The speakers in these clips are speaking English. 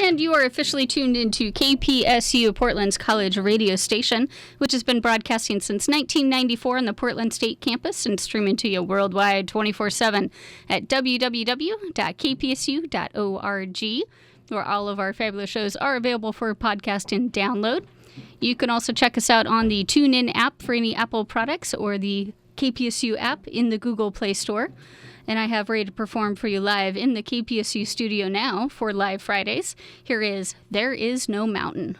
And you are officially tuned into KPSU, Portland's college radio station, which has been broadcasting since 1994 on the Portland State campus and streaming to you worldwide 24/7 at www.kpsu.org, where all of our fabulous shows are available for podcast and download. You can also check us out on the TuneIn app for any Apple products or the KPSU app in the Google Play Store. And I have ready to perform for you live in the KPSU studio now for Live Fridays. Here is There Is No Mountain.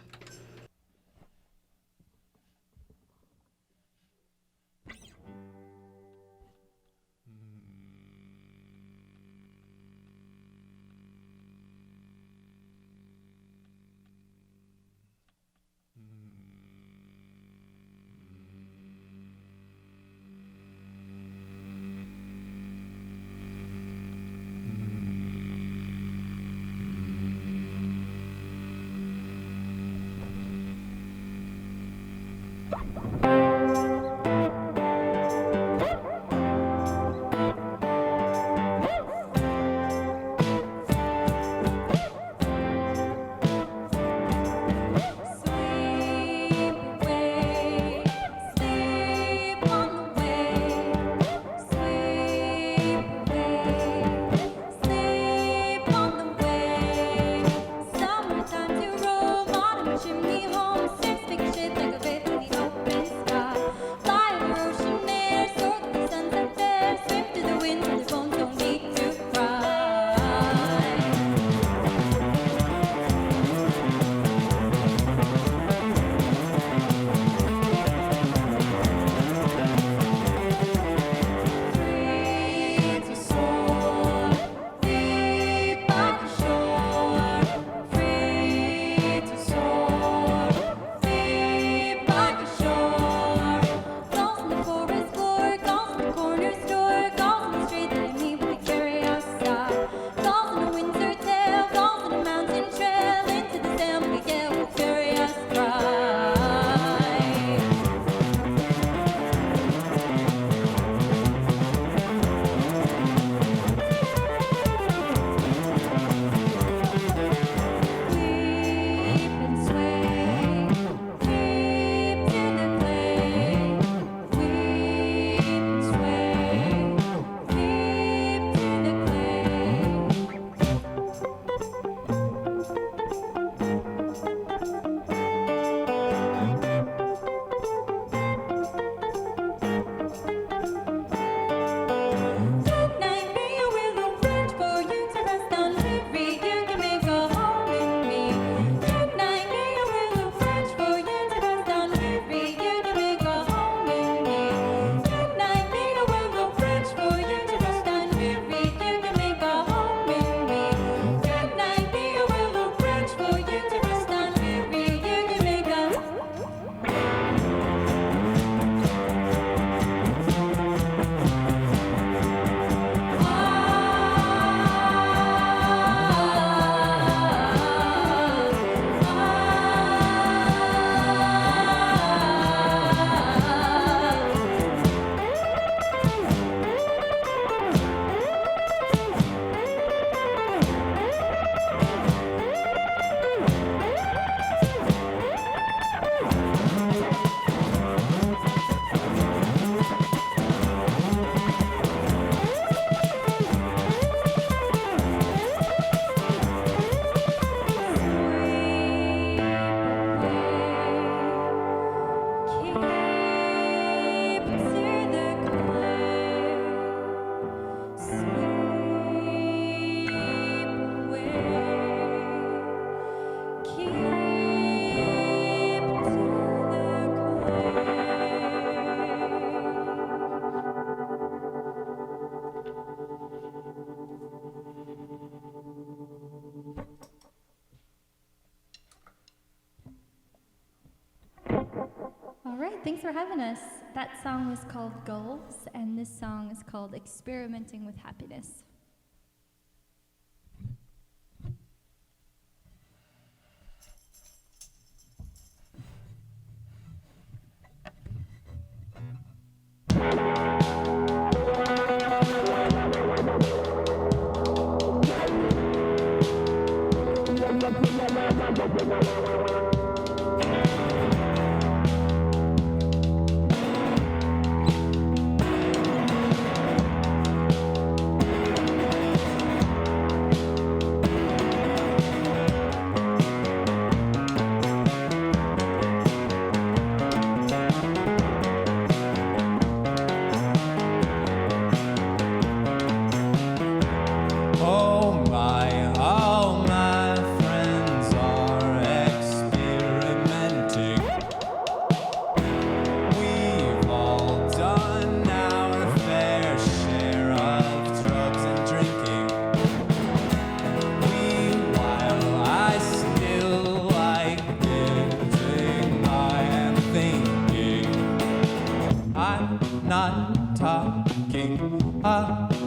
Thanks for having us. That song was called Goals, and this song is called Experimenting with Happiness.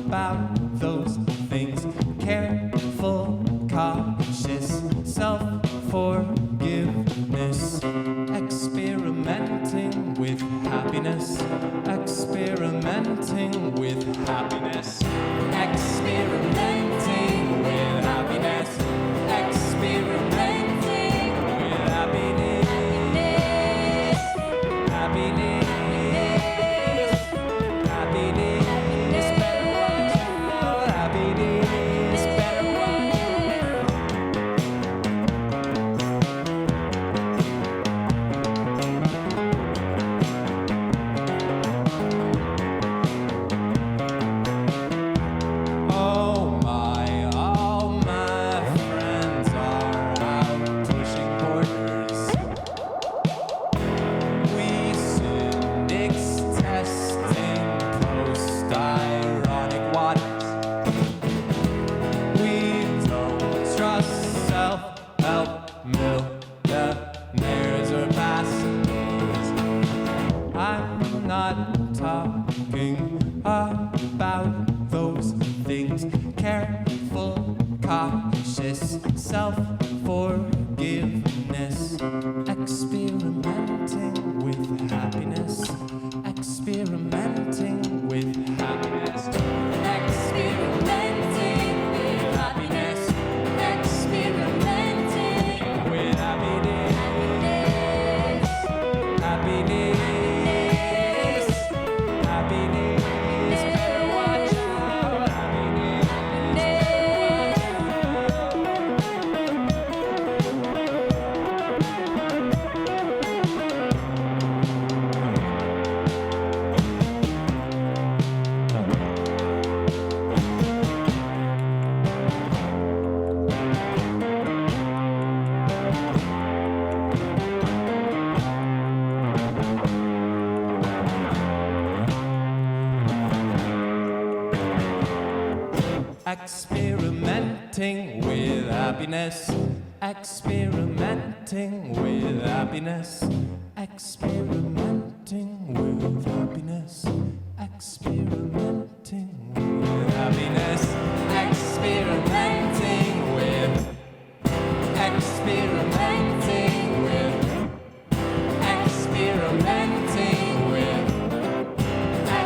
about those things. Careful, cautious, self-forgiveness. Experimenting with happiness. Experimenting with happiness. Experimenting with happiness. Experimenting with happiness. Happiness. Happiness, better watch out. Happiness, better watch Oh my, all my friends are out pushing borders. We cynics testing post-ironic waters. We don't trust self-help millionaires or pastors. I'm not talking about those things. Careful, cautious, self-forgiveness. Experimenting with happiness. Experimenting with happiness. Experimenting with happiness. Experimenting with happiness. Happiness. Happiness. Better watch out. Happiness. Experimenting with happiness. Experimenting with happiness. Experimenting with happiness. Experimenting with happiness. Experimenting with. Experimenting with. Experimenting with.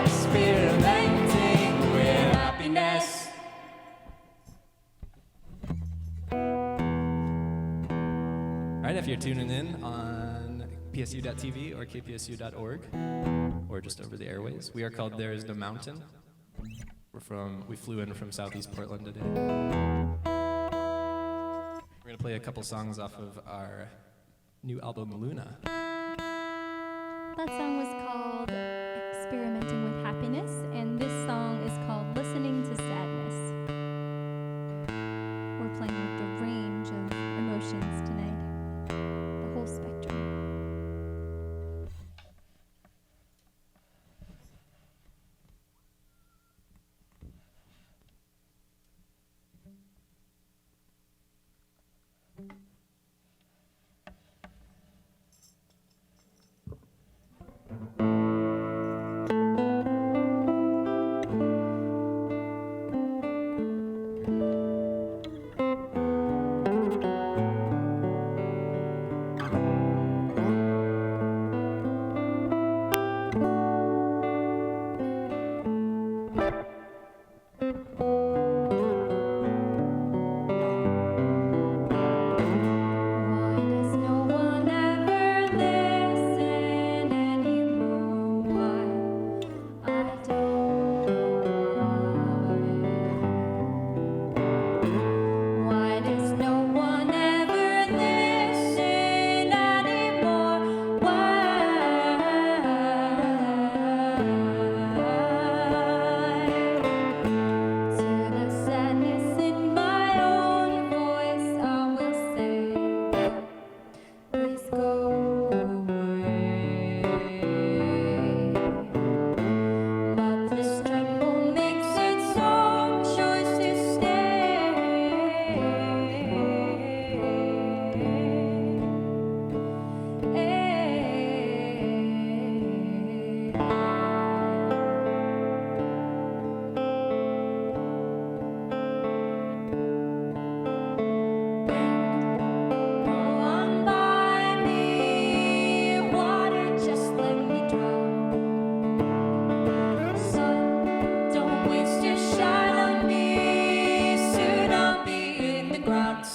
Experimenting with happiness. All right, if you're tuning in on psu.tv or kpsu.org, or just over the airways, we are called There Is No Mountain. We flew in from Southeast Portland today. We're gonna play a couple songs off of our new album, Luna. That song was called Experimenting with Happiness, and this song is called Listening to Sadness. We're playing with the range of emotions tonight, the whole spectrum.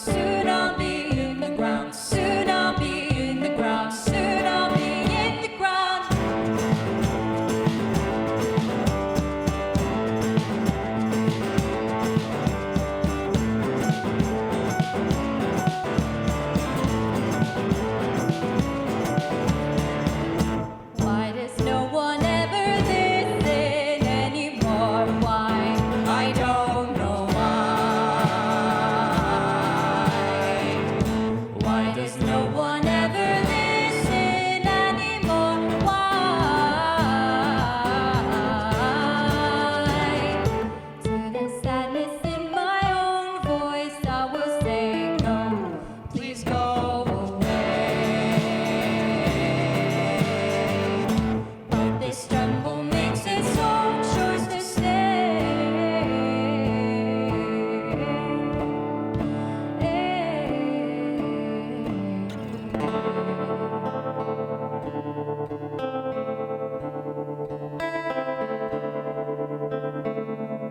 soon I'll be in the ground, soon I'll be in the ground, soon I'll be in the ground. Why does no one ever listen anymore? Why? I don't know why. Why does no one ever listen anymore? Why? To the sadness in my own voice, I will say no. Please go away. But this tremble makes its own choice to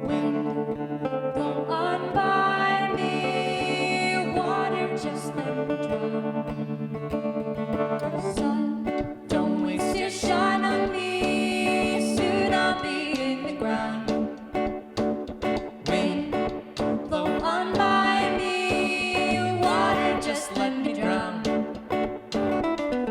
Wind blow on by me, water just let me drown. Sun, don't waste your shine on me, soon I'll be in the ground. Wind blow on by me, water just let me drown.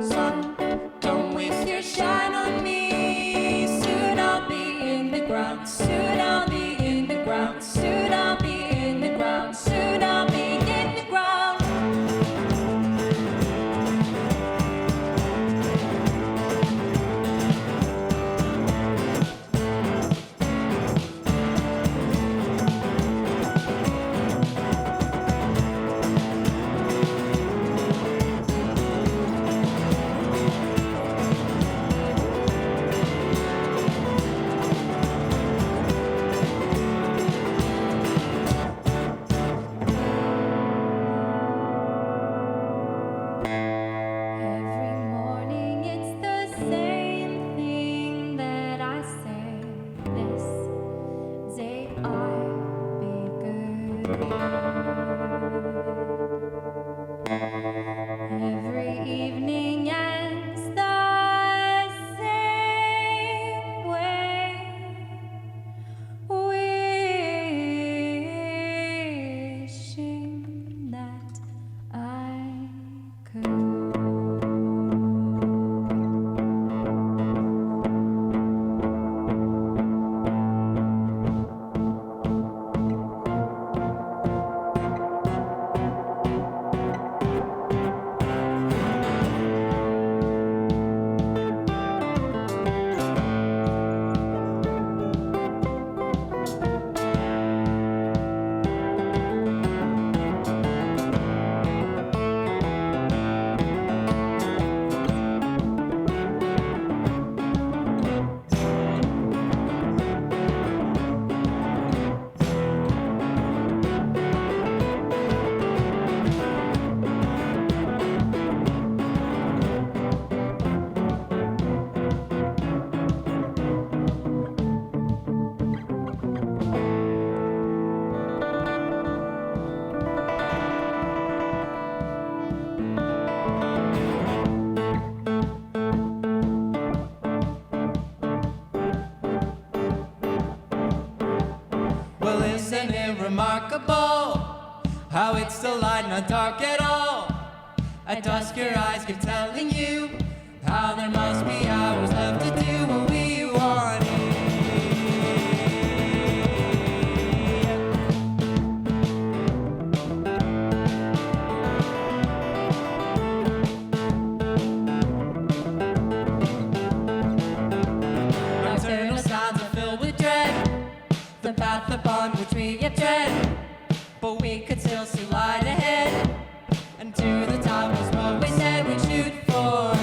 Sun, don't waste your shine on me, soon I'll be in the ground, soon I'll be in the ground, soon I'll be in the ground, soon I'll be in the ground. Every morning it's the same thing that I say. This day I'll be good. Every evening ends the same way. Wishing that I could. Well, isn't it remarkable how it's the light, not dark at all? At dusk, your eyes keep telling you how there must be hours left to do what we wanted. Nocturnal sounds are filled with dread, the path upon which we have tread, but we could still see light ahead, and to the top was what we said we'd shoot for.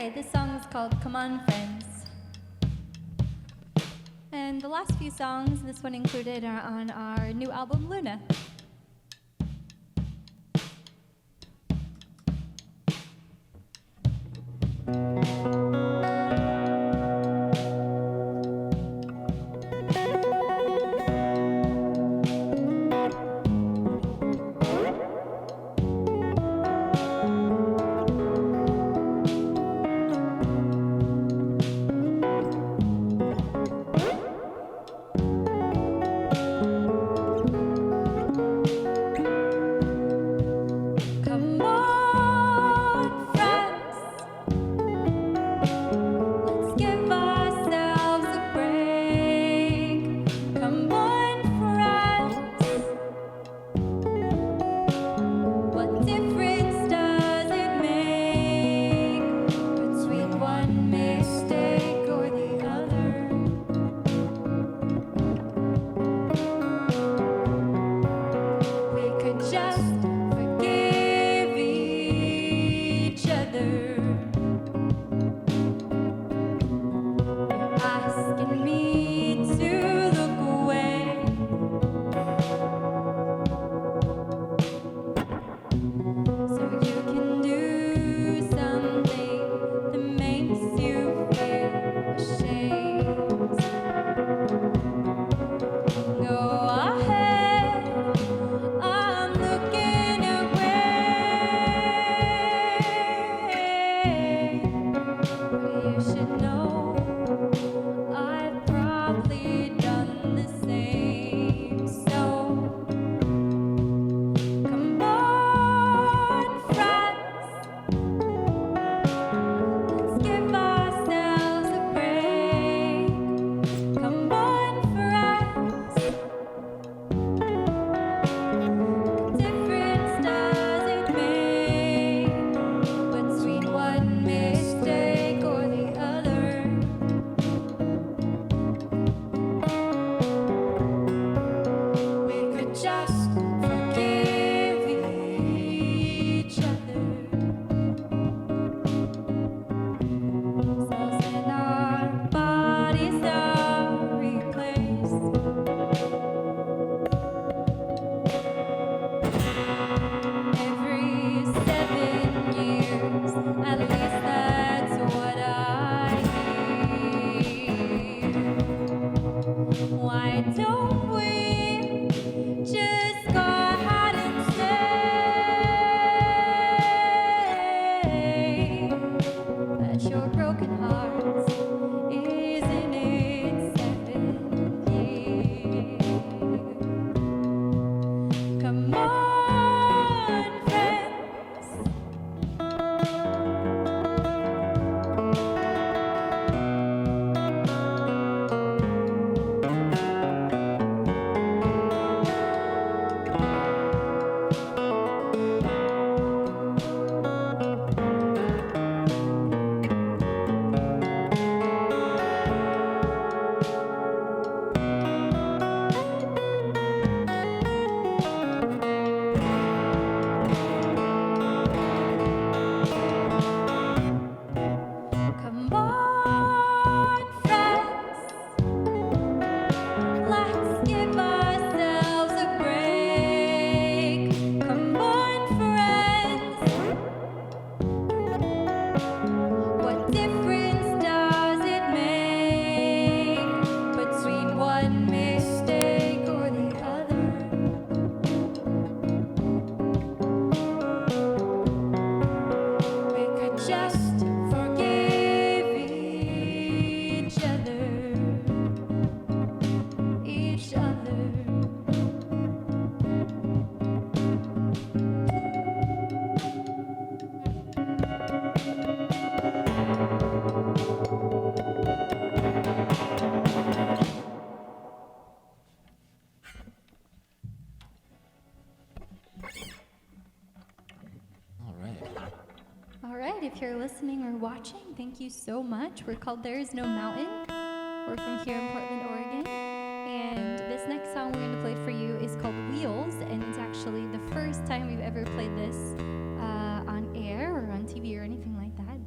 right, this song is called Come On Friends. And the last few songs, this one included, are on our new album, Luna. Come on, friends. Let's give ourselves a break. Come on, friends. What difference does it make between one mistake or the other? We could just forgive each other. You're asking me to look away, so you can do something that makes you feel ashamed. Go ahead, I'm looking away. But you should know I've probably done the same. So come on, friends. Let's give ourselves a break. Come on, friends. What difference does it make between one mistake or the other? We could just forgive each other. Cells in our bodies are replaced. Every 7 years, at least that's what I hear. Why don't we just go ahead and say that your broken heart is in its 7th year? Come on, friends. Come on, friends. Let's give ourselves a break. Come on, friends. What difference does it make between one mistake or the other? We could just forgive each other, each other. All right. All right, if you're listening or watching, thank you so much. We're called There Is No Mountain. We're from here in Portland, Oregon. And this next song we're going to play for you is called Wheels, and it's actually the first time we've ever played this on air or on TV or anything like that.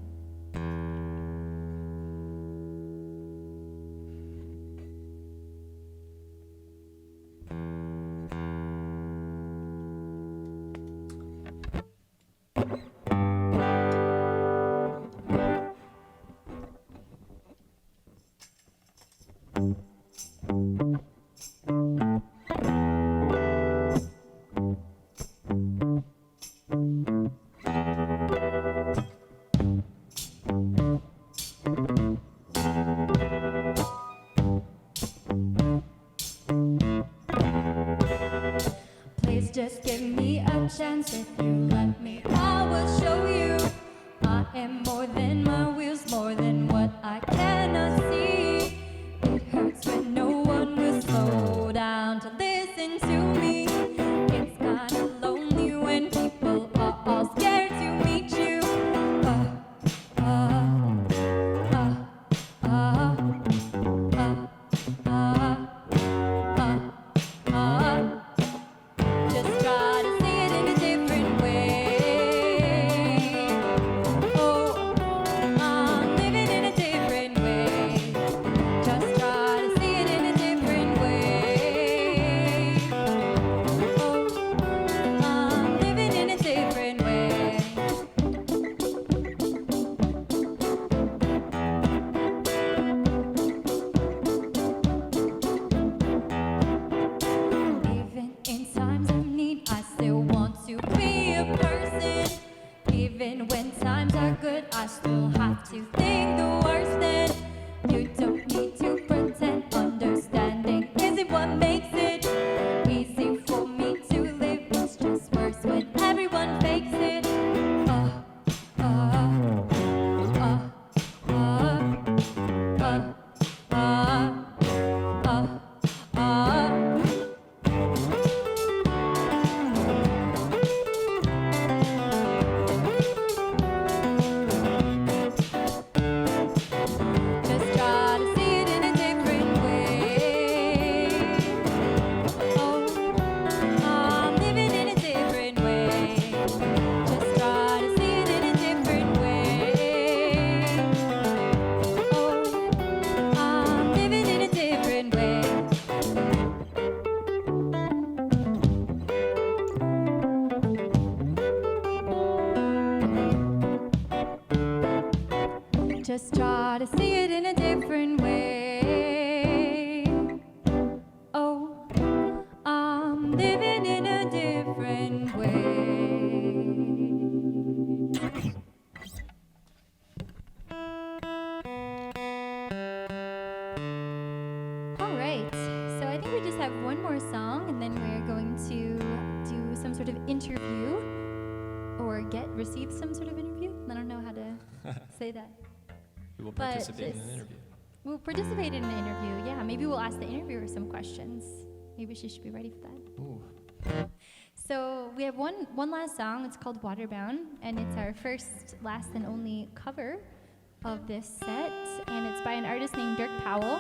a chance if you let me. I will show you I am more than my wheels, more than what I cannot see. It hurts when no one will slow down to listen to me. It's kinda lonely when people are all scared to meet you. Just try to see it in a different way. Oh, I'm living in a different way. Just try to see it in a different way. Oh, I'm living in a different way. Even in times of need, I still want to be a person. Even when times are good, I still have to think the worst. Then you don't need to pretend. Understanding isn't what makes it easy for me to live. It's just worse when everyone fakes it. Just try to see it in a different way. Oh, I'm living in a different way. Just try to see it in a different way. Oh, I'm living in a different way. Just try to see it in a different way. Oh, I'm living in a different way. All right, so I think we just have one more song, and then we're going to do some sort of interview or receive some sort of interview. I don't know how to say that. We will But participate in this- an interview. We'll participate in the interview. Yeah, maybe we'll ask the interviewer some questions. Maybe she should be ready for that. Ooh. So we have one last song. It's called Waterbound, and it's our first, last, and only cover of this set. And it's by an artist named Dirk Powell.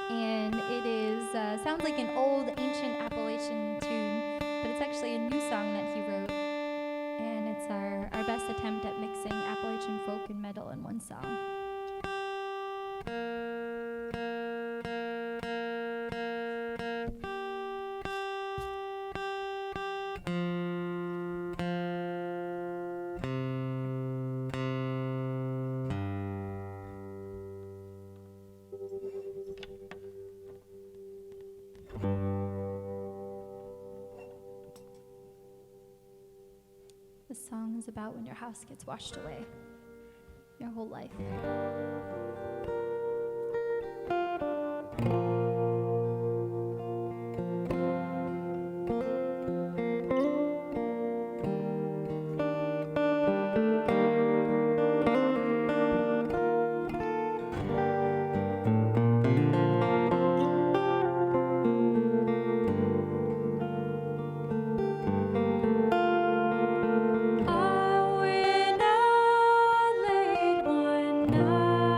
And it is sounds like an old, ancient Appalachian tune, but it's actually a new song that he wrote. And it's our best attempt at mixing Appalachian folk and metal in one song. This song is about when your house gets washed away, your whole life. I went out late one night.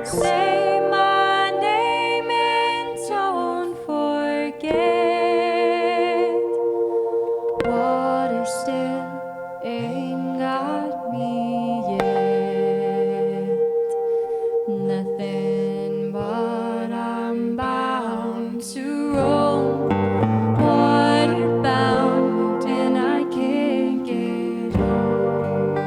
Say my name and don't forget. Water still ain't got me yet. Nothing but I'm bound to roam. Water bound and I can't get home.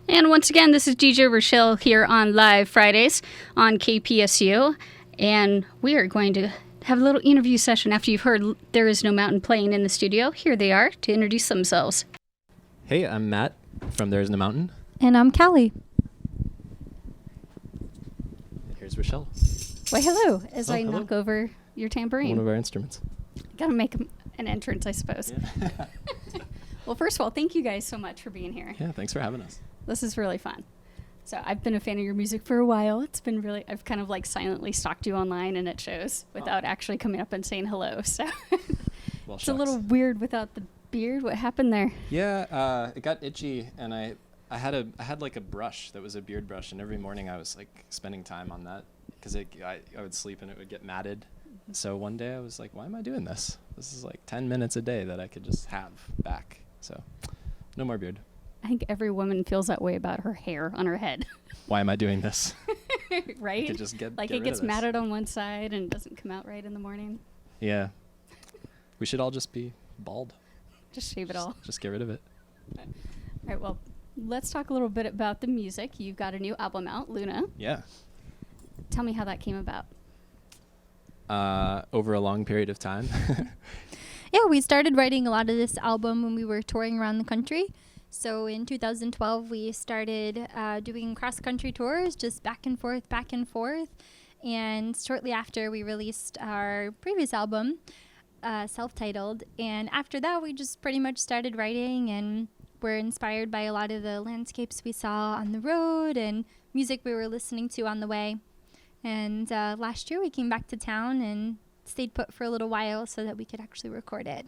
And once again, this is DJ Rochelle here on Live Fridays on KPSU. And we are going to have a little interview session after you've heard There Is No Mountain playing in the studio. Here they are to introduce themselves. Hey, I'm Matt from There Is No Mountain. And I'm Callie. Here's Rochelle, Why, hello, as Oh, I hello. knock over your tambourine. one of our instruments. Gotta make an entrance, I suppose. Yeah. Well, first of all, thank you guys so much for being here. Yeah, thanks for having us. This is really fun. So I've been a fan of your music for a while. It's been really, I've kind of like silently stalked you online and it shows without actually coming up and saying hello. So Well, it's a little weird without the beard. What happened there? Yeah, it got itchy, and I had like a brush that was a beard brush, and every morning I was like spending time on that because I would sleep and it would get matted. So one day I was like, why am I doing this? This is like 10 minutes a day that I could just have back. So no more beard. I think every woman feels that way about her hair on her head. Why am I doing this? Right? I could just get like get it rid gets of this. matted on one side and doesn't come out right in the morning. Yeah. We should all just be bald. Just shave it all. Just get rid of it. All right, well, let's talk a little bit about the music. You've got a new album out, Luna. Yeah. Tell me how that came about. Over a long period of time. Yeah, we started writing a lot of this album when we were touring around the country. So in 2012, we started doing cross-country tours, just back and forth. And shortly after, we released our previous album, self-titled. And after that, we just pretty much started writing and were inspired by a lot of the landscapes we saw on the road and music we were listening to on the way. And last year, we came back to town and stayed put for a little while so that we could actually record it.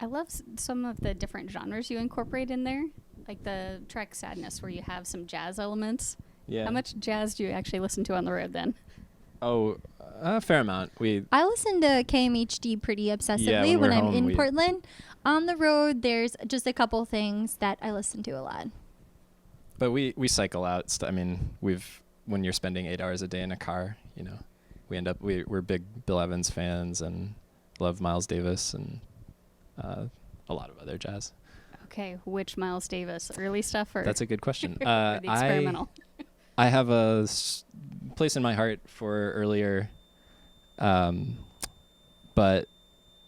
I love some of the different genres you incorporate in there, like the track Sadness, where you have some jazz elements. Yeah. How much jazz do you actually listen to on the road then? Oh, a fair amount. I listen to KMHD pretty obsessively when when we're I'm home, in we- Portland. On the road, there's just a couple things that I listen to a lot. But we cycle out. I mean, when you're spending 8 hours a day in a car, you know, we're big Bill Evans fans and love Miles Davis and a lot of other jazz. Okay, which Miles Davis? Early stuff or, That's a good question. or the experimental? I have a place in my heart for earlier, but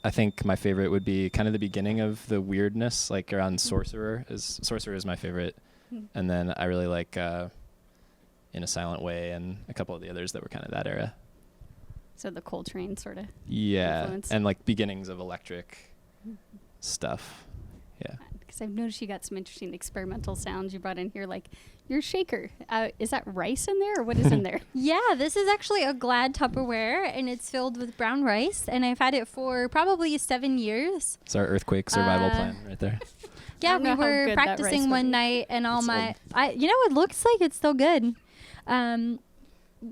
I think my favorite would be kind of the beginning of the weirdness, like around Sorcerer. Sorcerer is my favorite. And then I really like In a Silent Way and a couple of the others that were kind of that era. So the Coltrane sort of Yeah, influence. and like beginnings of electric stuff. Yeah. Because I've noticed you got some interesting experimental sounds you brought in here, like your shaker. Is that rice in there or what is in there? Yeah, this is actually a Glad Tupperware, and it's filled with brown rice, and I've had it for probably 7 years. It's our earthquake survival plan right there. Yeah, don't we know how were good that rice practicing would one be. night, and all It's it looks like it's still good.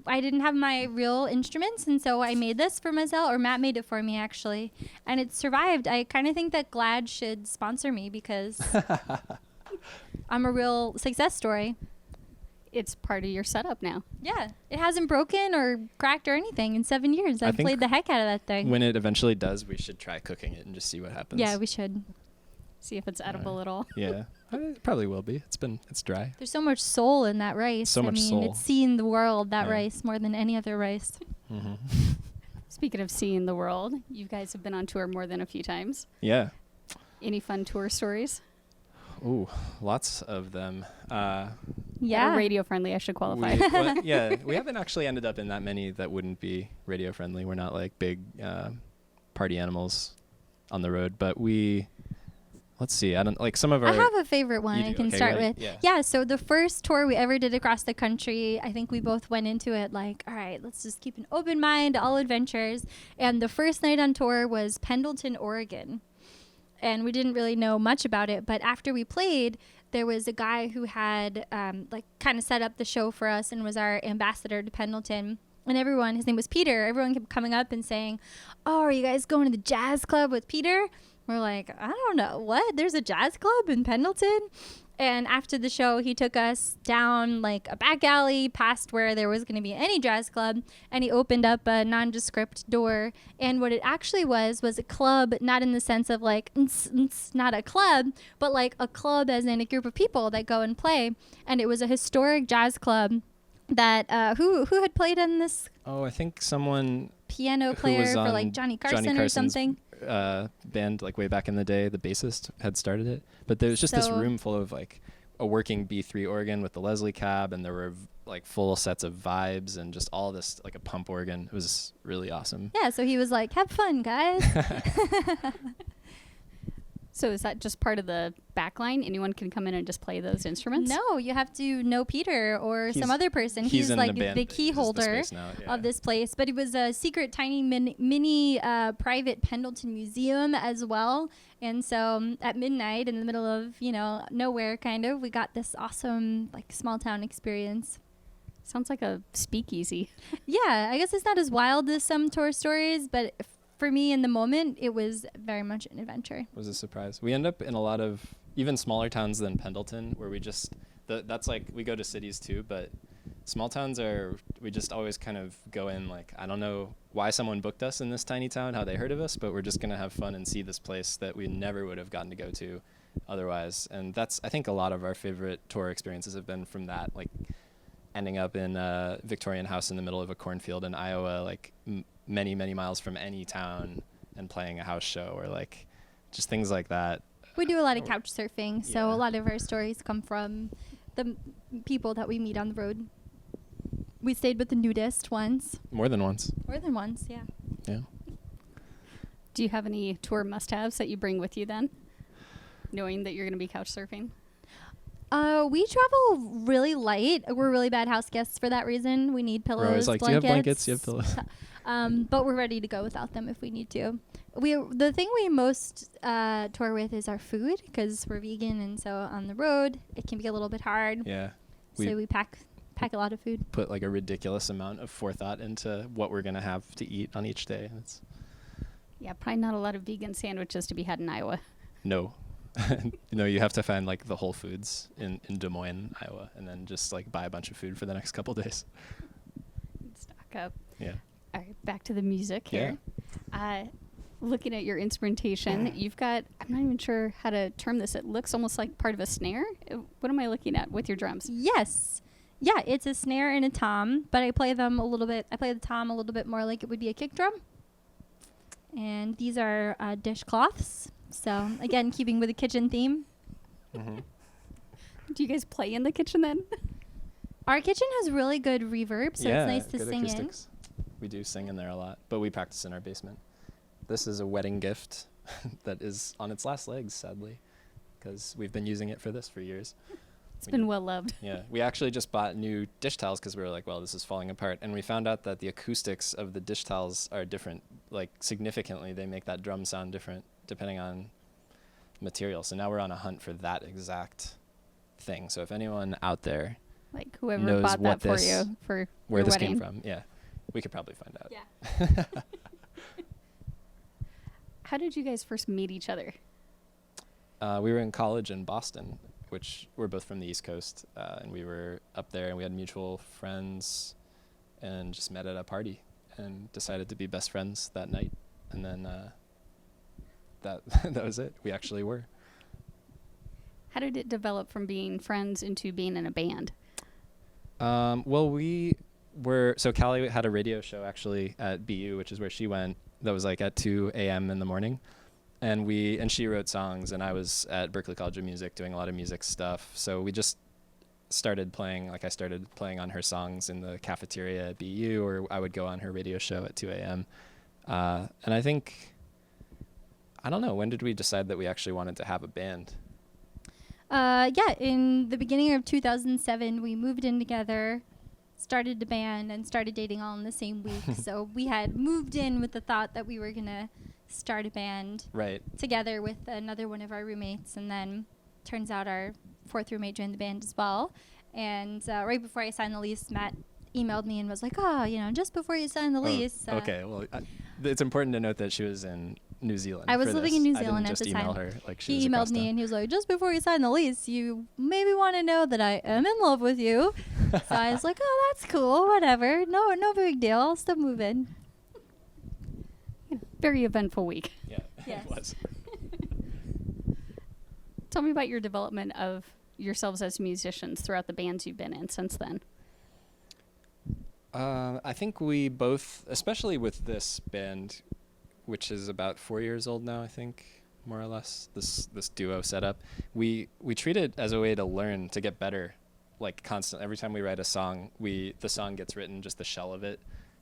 I didn't have my real instruments, and so I made this for myself, or Matt made it for me actually, and it survived. I kind of think that GLAD should sponsor me because I'm a real success story. It's part of your setup now. Yeah, it hasn't broken or cracked or anything in 7 years. I've played the heck out of that thing. When it eventually does, we should try cooking it and just see what happens. Yeah, we should. See if it's edible at all. Yeah, it probably will be. It's dry. There's so much soul in that rice. So much soul. It's seen the world, that Yeah. rice, more than any other rice. Mm-hmm. Speaking of seeing the world, you guys have been on tour more than a few times. Yeah. Any fun tour stories? Ooh, lots of them. Yeah. Radio friendly, I should qualify. We haven't actually ended up in that many that wouldn't be radio friendly. We're not like big party animals on the road, but let's see. I don't like some of our. I have a favorite one I can start with. Yeah. So the first tour we ever did across the country, I think we both went into it like, all right, let's just keep an open mind, all adventures. And the first night on tour was Pendleton, Oregon. And we didn't really know much about it, but after we played, there was a guy who had kind of set up the show for us and was our ambassador to Pendleton. And everyone, his name was Peter, everyone kept coming up and saying, oh, are you guys going to the jazz club with Peter? We're like, I don't know. What? There's a jazz club in Pendleton? And after the show, he took us down like a back alley past where there was going to be any jazz club. And he opened up a nondescript door. And what it actually was a club, not in the sense of like, not a club, but like a club as in a group of people that go and play. And it was a historic jazz club that, who had played in this? Oh, I think someone. Piano player for like Johnny Carson or something. Band like way back in the day, the bassist had started it, but there was just this room full of like a working B3 organ with the Leslie cab, and there were like full sets of vibes and just all this like a pump organ. It was really awesome. Yeah, so he was like, have fun, guys. So is that just part of the backline? Anyone can come in and just play those instruments? No, you have to know Peter or some other person. He's like the key holder of this place. But it was a secret, tiny, mini private Pendleton museum as well. And so at midnight, in the middle of, nowhere, kind of, we got this awesome, like, small town experience. Sounds like a speakeasy. Yeah, I guess it's not as wild as some tour stories, but for me in the moment, it was very much an adventure. It was a surprise. We end up in a lot of even smaller towns than Pendleton, where we just, that's like, we go to cities too, but small towns we just always kind of go in like, I don't know why someone booked us in this tiny town, how they heard of us, but we're just going to have fun and see this place that we never would have gotten to go to otherwise. And that's, I think a lot of our favorite tour experiences have been from that, like ending up in a Victorian house in the middle of a cornfield in Iowa, like many, many miles from any town, and playing a house show, or like just things like that. We do a lot of couch surfing, so a lot of our stories come from the people that we meet on the road. We stayed with the nudist once. More than once, yeah. Yeah. Do you have any tour must-haves that you bring with you then, knowing that you're going to be couch surfing? We travel really light. We're really bad house guests for that reason. We need pillows, we're always like, blankets. do you have blankets? Do you have pillows? But we're ready to go without them if we need to. The thing we most tour with is our food, because we're vegan, and so on the road it can be a little bit hard. Yeah. So we pack a lot of food. Put like a ridiculous amount of forethought into what we're gonna have to eat on each day. Yeah, probably not a lot of vegan sandwiches to be had in Iowa. No. You have to find like the Whole Foods in Des Moines, Iowa, and then just like buy a bunch of food for the next couple days. Stock up. Yeah. All right, back to the music here. Looking at your instrumentation, you've got, I'm not even sure how to term this. It looks almost like part of a snare. What am I looking at with your drums? Yes. Yeah, it's a snare and a tom, but I play them a little bit. I play the tom a little bit more like it would be a kick drum. And these are dishcloths. So, again, keeping with the kitchen theme. Mm-hmm. Do you guys play in the kitchen then? Our kitchen has really good reverb, so it's nice to sing acoustics. We do sing in there a lot, but we practice in our basement. This is a wedding gift that is on its last legs, sadly, because we've been using it for years. It's been well loved. Yeah, we actually just bought new dish towels because we were like, well, this is falling apart. And we found out that the acoustics of the dish towels are different, like significantly. They make that drum sound different depending on material. So now we're on a hunt for that exact thing. So if anyone out there Like whoever knows bought what that for this- you for where your this wedding. came from. Yeah, we could probably find out. Yeah. How did you guys first meet each other? We were in college in Boston, which we're both from the East Coast, and we were up there, and we had mutual friends, and just met at a party, and decided to be best friends that night, and then that that was it. We actually were. How did it develop from being friends into being in a band? Well, we were, so Callie had a radio show actually at BU, which is where she went. That was like at 2 a.m. in the morning. And she wrote songs, and I was at Berklee College of Music doing a lot of music stuff. So we just started playing, like I started playing on her songs in the cafeteria at BU, or I would go on her radio show at 2 a.m. And I think, I don't know, when did we decide that we actually wanted to have a band? Yeah, in the beginning of 2007, we moved in together, started a band, and started dating all in the same week. So we had moved in with the thought that we were going to start a band Right. together with another one of our roommates. And then turns out our fourth roommate joined the band as well. And right before I signed the lease, Matt emailed me and was like, just before you sign the lease. Okay, well, it's important to note that she was in New Zealand. I was for living this. in New I Zealand didn't at just the email time. her like she was He across emailed me town. and he was like, just before you sign the lease, you maybe want to know that I am in love with you. So I was like, oh, that's cool, whatever. No big deal. I'll still move in. Very eventful week. Yeah, Yes. it was. Tell me about your development of yourselves as musicians throughout the bands you've been in since then. I think we both, especially with this band, which is about 4 years old now, I think, more or less, this duo setup, we treat it as a way to learn, to get better, like constant. Every time we write a song, the song gets written, just the shell of it,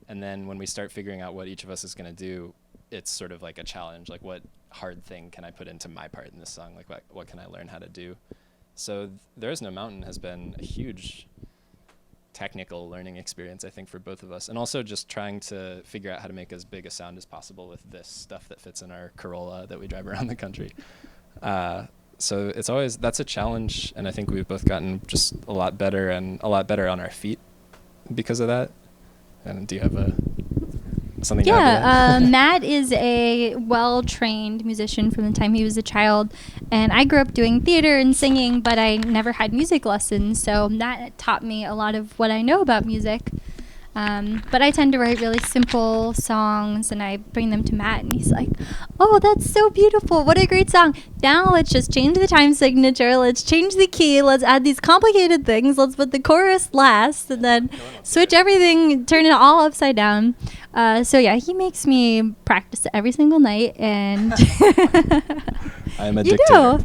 and then when we start figuring out what each of us is going to do, it's sort of like a challenge, like what hard thing can I put into my part in this song, like what can I learn how to do. So There Is No Mountain has been a huge technical learning experience, I think, for both of us, and also just trying to figure out how to make as big a sound as possible with this stuff that fits in our Corolla that we drive around the country. So that's a challenge, and I think we've both gotten just a lot better and a lot better on our feet because of that. And do you have something to add to that? Matt is a well-trained musician from the time he was a child, and I grew up doing theater and singing, but I never had music lessons, so that taught me a lot of what I know about music. But I tend to write really simple songs, and I bring them to Matt, and he's like, oh, that's so beautiful. What a great song. Now let's just change the time signature. Let's change the key. Let's add these complicated things. Let's put the chorus last, and then switch everything, turn it all upside down. So yeah, he makes me practice it every single night, and I'm a you dictator. do.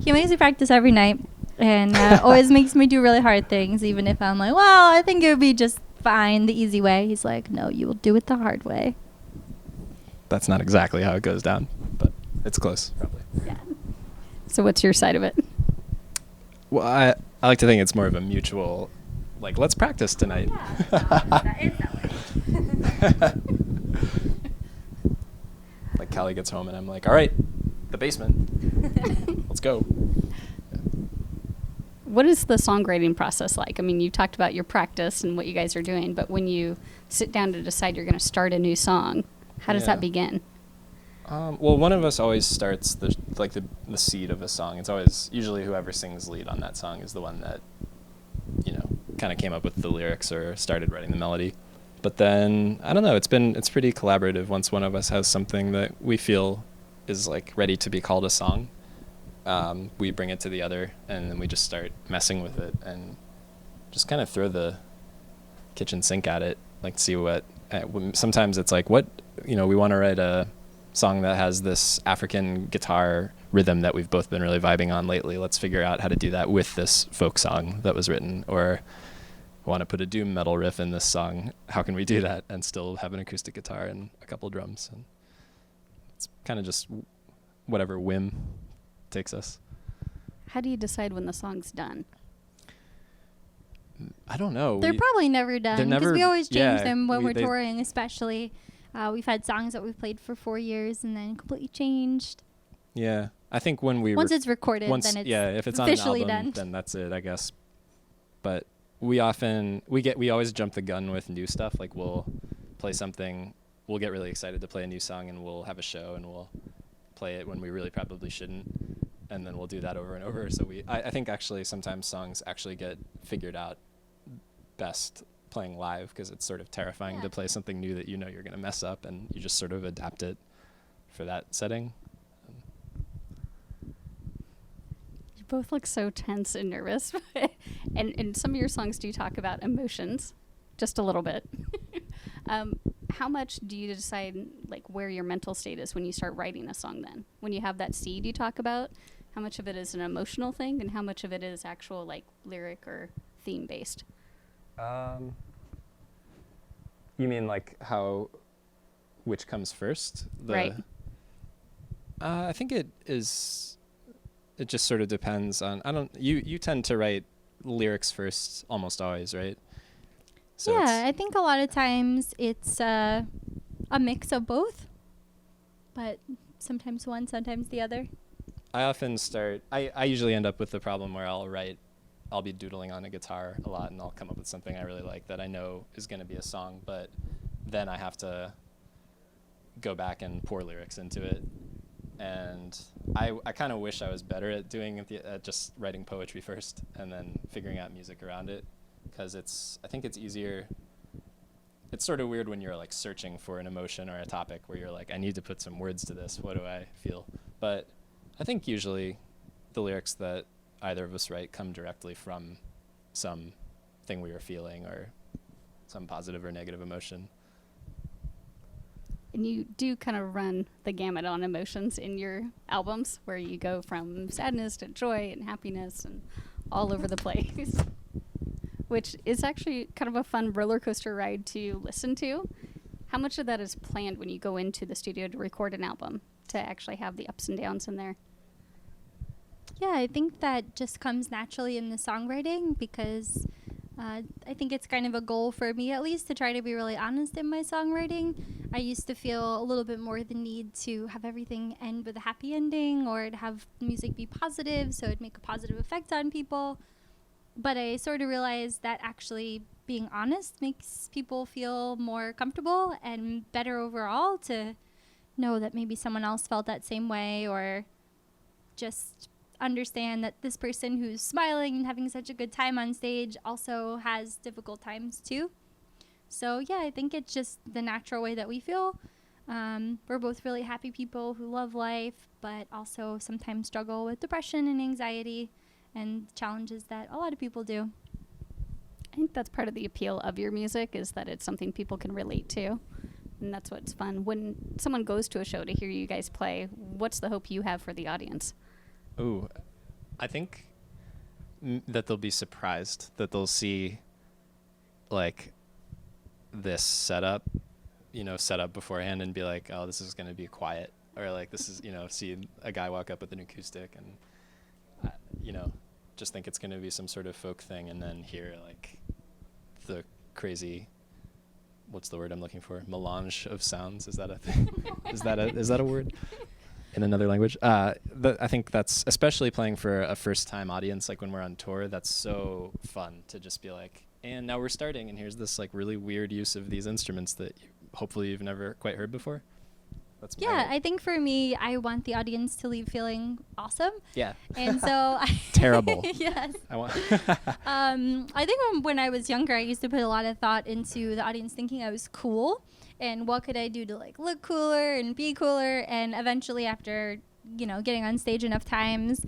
He makes me practice every night, and always makes me do really hard things, even if I'm like, well, I think it would be just fine the easy way. He's like, no, you will do it the hard way. That's not exactly how it goes down, but it's close, probably. Yeah. So what's your side of it? Well, I like to think it's more of a mutual, like, let's practice tonight. That is that way. Like Callie gets home and I'm like, all right, the basement. Let's go. What is the songwriting process like? I mean, you talked about your practice and what you guys are doing, but when you sit down to decide you're going to start a new song, how does Yeah. that begin? Well, one of us always starts the seed of a song. It's always usually whoever sings lead on that song is the one that, kind of came up with the lyrics or started writing the melody. But then I don't know. It's pretty collaborative. Once one of us has something that we feel is like ready to be called a song, we bring it to the other, and then we just start messing with it and just kind of throw the kitchen sink at it, like see what. Sometimes it's like we want to write a song that has this African guitar rhythm that we've both been really vibing on lately. Let's figure out how to do that with this folk song that was written. Or I want to put a doom metal riff in this song. How can we do that and still have an acoustic guitar and a couple drums? And it's kind of just whatever whim takes us. How do you decide when the song's done? I don't know. They're probably never done because never- we always change yeah, them when we're they- touring, especially. We've had songs that we've played for 4 years and then completely changed. Yeah, I think when we Once it's recorded, then it's if it's on an officially album, done. then that's it, I guess. But we always jump the gun with new stuff. Like we'll play something, we'll get really excited to play a new song, and we'll have a show and we'll play it when we really probably shouldn't, and then we'll do that over and over. So I think actually sometimes songs actually get figured out best playing live, because it's sort of terrifying to play something new that you know you're going to mess up, and you just sort of adapt it for that setting. You both look so tense and nervous. And in some of your songs, do you talk about emotions? Just a little bit. How much do you decide like where your mental state is when you start writing a song then? When you have that seed you talk about, how much of it is an emotional thing and how much of it is actual like lyric or theme based? You mean like which comes first? Right. I think it just sort of depends on, you tend to write lyrics first almost always, right? So yeah, I think a lot of times it's a mix of both, but sometimes one, sometimes the other. I often I usually end up with the problem where I'll be doodling on a guitar a lot, and I'll come up with something I really like that I know is going to be a song, but then I have to go back and pour lyrics into it. And I kind of wish I was better at doing at just writing poetry first and then figuring out music around it, because I think it's easier. It's sort of weird when you're like searching for an emotion or a topic where you're like, I need to put some words to this. What do I feel? But I think usually the lyrics that either of us write come directly from some thing we were feeling or some positive or negative emotion. And you do kind of run the gamut on emotions in your albums, where you go from sadness to joy and happiness and all over the place, which is actually kind of a fun roller coaster ride to listen to. How much of that is planned when you go into the studio to record an album, to actually have the ups and downs in there? Yeah, I think that just comes naturally in the songwriting, because I think it's kind of a goal for me, at least, to try to be really honest in my songwriting. I used to feel a little bit more the need to have everything end with a happy ending, or to have music be positive so it'd make a positive effect on people. But I sort of realized that actually being honest makes people feel more comfortable and better overall, to know that maybe someone else felt that same way, or just understand that this person who's smiling and having such a good time on stage also has difficult times too. So yeah, I think it's just the natural way that we feel. We're both really happy people who love life, but also sometimes struggle with depression and anxiety and challenges that a lot of people do. I think that's part of the appeal of your music, is that it's something people can relate to. And that's what's fun. When someone goes to a show to hear you guys play, what's the hope you have for the audience? Ooh, I think that they'll be surprised, that they'll see like this setup beforehand and be like, oh, this is going to be quiet, or like this is, see a guy walk up with an acoustic and, just think it's going to be some sort of folk thing, and then hear like the crazy, what's the word I'm looking for? Melange of sounds. Is that a thing? Is that a word? In another language. I think that's, especially playing for a first time audience, like when we're on tour, that's so fun to just be like, and now we're starting, and here's this like really weird use of these instruments that hopefully you've never quite heard before. That's yeah, I think for me, I want the audience to leave feeling awesome. Yeah. And so terrible. Yes. I think when I was younger, I used to put a lot of thought into the audience thinking I was cool, and what could I do to like look cooler and be cooler. And eventually, after getting on stage enough times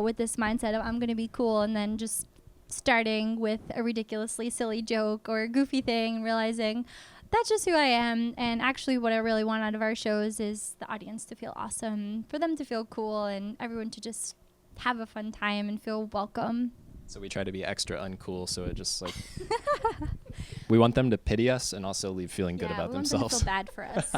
with this mindset of I'm going to be cool, and then just starting with a ridiculously silly joke or a goofy thing, and realizing that's just who I am. And actually what I really want out of our shows is the audience to feel awesome, for them to feel cool, and everyone to just have a fun time and feel welcome. So we try to be extra uncool, so it just like we want them to pity us and also leave feeling good about themselves. Them to feel bad for us.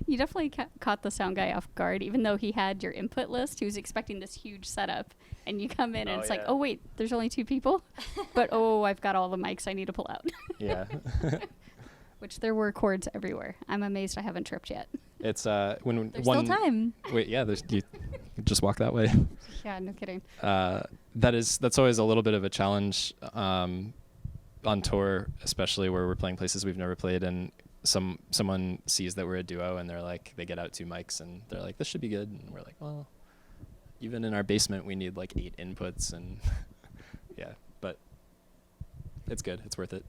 You definitely caught the sound guy off guard, even though he had your input list. He was expecting this huge setup, and you come in and it's like, oh wait, there's only 2 people, but I've got all the mics I need to pull out. Yeah. Which there were cords everywhere. I'm amazed I haven't tripped yet. It's when there's still time. Wait, yeah, just walk that way. Yeah, no kidding. That's always a little bit of a challenge on tour, especially where we're playing places we've never played, and someone sees that we're a duo and they're like, they get out 2 mics and they're like, this should be good, and we're like, well, even in our basement we need like 8 inputs, and yeah, but it's good, it's worth it.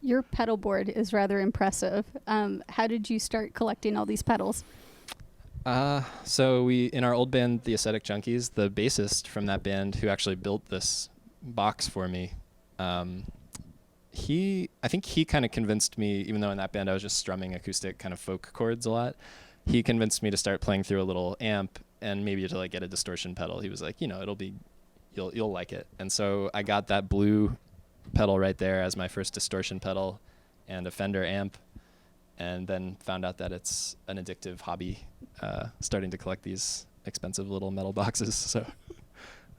Your pedal board is rather impressive. How did you start collecting all these pedals? So we, in our old band, the Aesthetic Junkies, the bassist from that band who actually built this box for me, I think he kind of convinced me, even though in that band I was just strumming acoustic kind of folk chords a lot, he convinced me to start playing through a little amp and maybe to like get a distortion pedal. He was like, you'll like it. And so I got that blue pedal right there as my first distortion pedal and a Fender amp, and then found out that it's an addictive hobby, starting to collect these expensive little metal boxes. So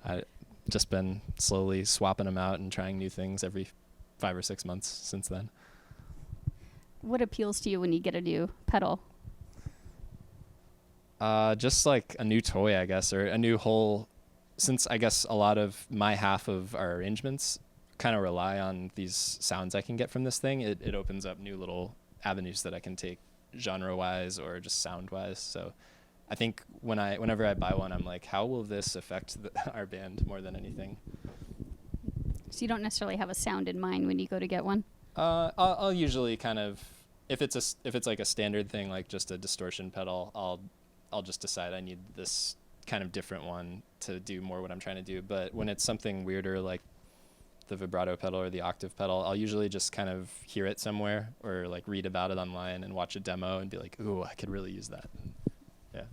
I've just been slowly swapping them out and trying new things every 5 or 6 months since then. What appeals to you when you get a new pedal? Just like a new toy, I guess, or a new whole, since I guess a lot of my half of our arrangements kind of rely on these sounds I can get from this thing, it opens up new little avenues that I can take genre-wise or just sound-wise. So I think whenever I buy one, I'm like, how will this affect our band more than anything? So you don't necessarily have a sound in mind when you go to get one? I'll usually kind of, if it's like a standard thing, like just a distortion pedal, I'll just decide I need this kind of different one to do more what I'm trying to do. But when it's something weirder, like the vibrato pedal or the octave pedal, I'll usually just kind of hear it somewhere or like read about it online and watch a demo and be like, ooh, I could really use that. And yeah.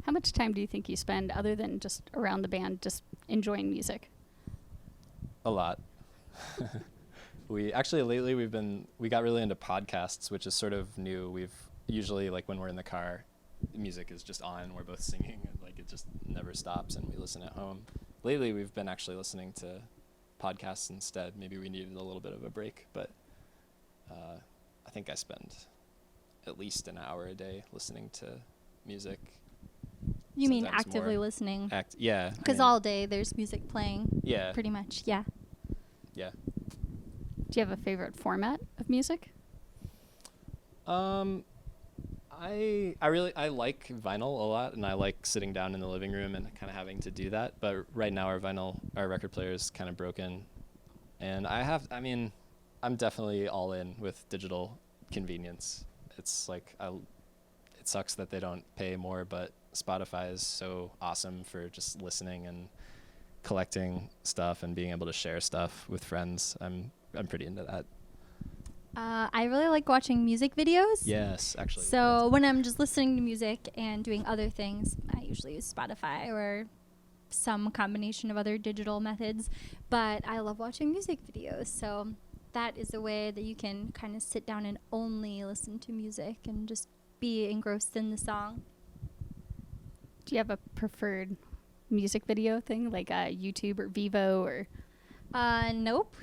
How much time do you think you spend other than just around the band, just enjoying music? A lot. We actually lately we got really into podcasts, which is sort of new. We've usually, like when we're in the car, the music is just on, we're both singing, and like it just never stops, and we listen at home. Lately we've been actually listening to podcasts instead. Maybe we needed a little bit of a break, but I think I spend at least an hour a day listening to music. You mean Sometimes actively more. listening? Yeah. Because all day there's music playing. Yeah. Pretty much, yeah. Yeah. Do you have a favorite format of music? I like vinyl a lot, and I like sitting down in the living room and kind of having to do that. But right now our record player is kind of broken, and I'm definitely all in with digital convenience. It's like it sucks that they don't pay more, but Spotify is so awesome for just listening and collecting stuff and being able to share stuff with friends. I'm pretty into that. I really like watching music videos. Yes, actually. So when I'm just listening to music and doing other things, I usually use Spotify or some combination of other digital methods. But I love watching music videos. So that is a way that you can kind of sit down and only listen to music and just be engrossed in the song. Do you have a preferred music video thing, like YouTube or Vivo or? Nope.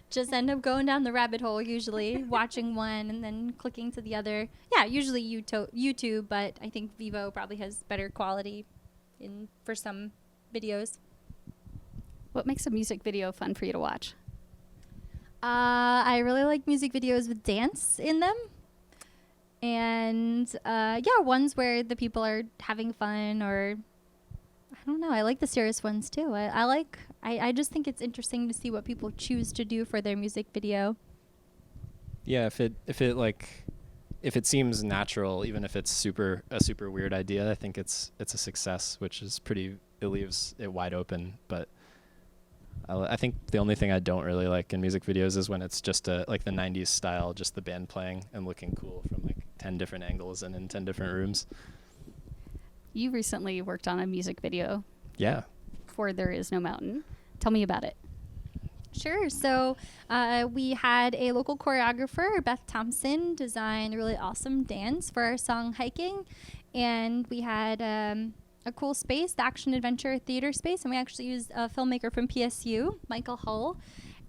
Just end up going down the rabbit hole, usually watching one and then clicking to the other. Yeah, usually YouTube, but I think Vivo probably has better quality for some videos. What makes a music video fun for you to watch? I really like music videos with dance in them. And ones where the people are having fun, or I don't know. I like the serious ones too. I just think it's interesting to see what people choose to do for their music video. Yeah, if it seems natural, even if it's a super weird idea, I think it's a success, which is it leaves it wide open. But I think the only thing I don't really like in music videos is when it's just like the 90s style, just the band playing and looking cool from like 10 different angles and in 10 different rooms. You recently worked on a music video. Yeah. For There Is No Mountain. Tell me about it. Sure. So we had a local choreographer, Beth Thompson, design a really awesome dance for our song Hiking. And we had a cool space, the Action Adventure Theater space. And we actually used a filmmaker from PSU, Michael Hull.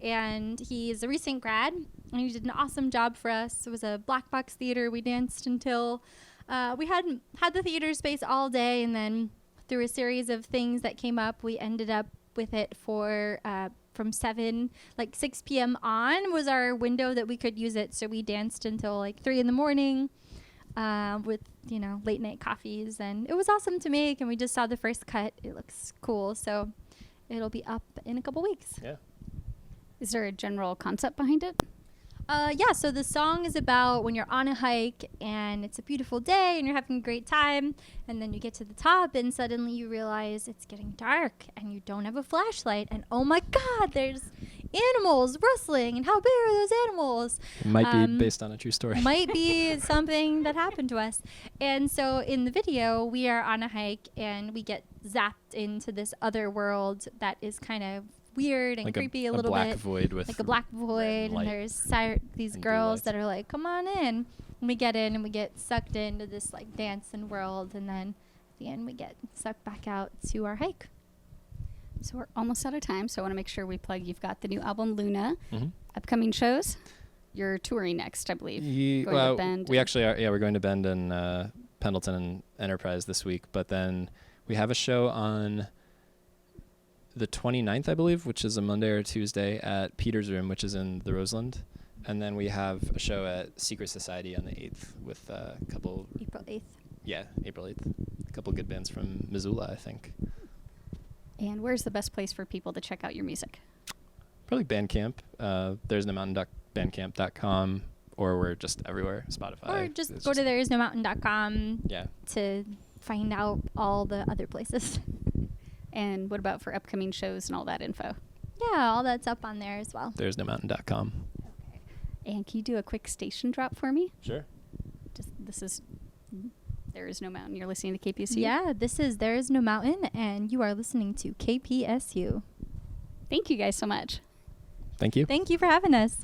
And he's a recent grad. And he did an awesome job for us. It was a black box theater. We danced until we had the theater space all day, and then through a series of things that came up, we ended up with it for from 6 p.m. on was our window that we could use it. So we danced until like 3 in the morning with, late night coffees, and it was awesome to make. And we just saw the first cut. It looks cool. So it'll be up in a couple weeks. Yeah. Is there a general concept behind it? Yeah, so the song is about when you're on a hike and it's a beautiful day and you're having a great time, and then you get to the top and suddenly you realize it's getting dark and you don't have a flashlight, and oh my God, there's animals rustling, and how big are those animals? It might be based on a true story. Might be something that happened to us. And so in the video, we are on a hike and we get zapped into this other world that is kind of weird and like creepy a black little bit. void with Like a black void, and light there's these and girls lights. that are like, come on in. And we get in and we get sucked into this like dancing world, and then at the end we get sucked back out to our hike. So we're almost out of time, so I want to make sure we plug. You've got the new album, Luna, Mhm. upcoming shows. You're touring next, I believe. Going well, to Bend. we actually are. Yeah, we're going to Bend and Pendleton and Enterprise this week, but then we have a show on the 29th, I believe, which is a Monday or Tuesday at Peter's Room, which is in the Roseland. And then we have a show at Secret Society on the 8th with a couple, April 8th. April 8th. A couple good bands from Missoula, I think. And where's the best place for people to check out your music? Probably Bandcamp. There's no mountain.bandcamp.com, or we're just everywhere. Spotify. Or just It's go to thereisnomountain.com Yeah. to find out all the other places. And what about for upcoming shows and all that info? Yeah, all that's up on there as well. There's no mountain.com. And can you do a quick station drop for me? Sure. This is There Is No Mountain. You're listening to KPSU? Yeah, this is There Is No Mountain, and you are listening to KPSU. Thank you guys so much. Thank you. Thank you for having us.